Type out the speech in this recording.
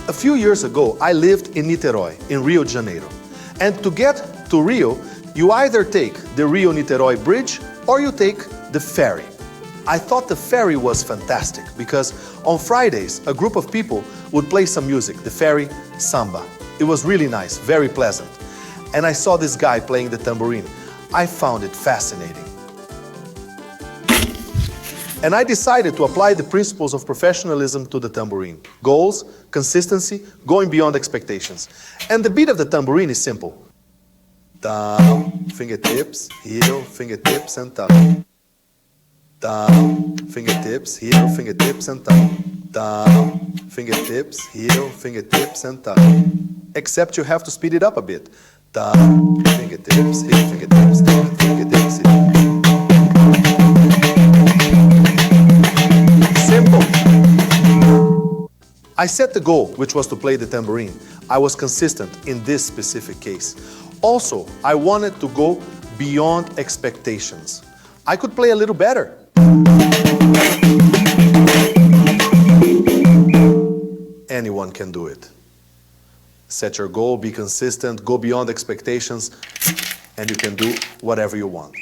A few years ago, I lived in Niterói, in Rio de Janeiro. And to get to Rio, you either take the Rio-Niterói bridge or you take the ferry. I thought the ferry was fantastic because on Fridays, a group of people would play some music, the ferry samba. It was really nice, very pleasant. And I saw this guy playing the tambourine. I found it fascinating. And I decided to apply the principles of professionalism to the tambourine. Goals, consistency, going beyond expectations. And the beat of the tambourine is simple. Down, fingertips, heel, fingertips, and down. Down, fingertips, heel, fingertips, and down. Down, fingertips, heel, fingertips, and down. Except you have to speed it up a bit. Down, fingertips, heel, fingertips, down, fingertips, heel. Simple. I set the goal, which was to play the tambourine. I was consistent in this specific case. Also, I wanted to go beyond expectations. I could play a little better. Anyone can do it. Set your goal, be consistent, go beyond expectations, and you can do whatever you want.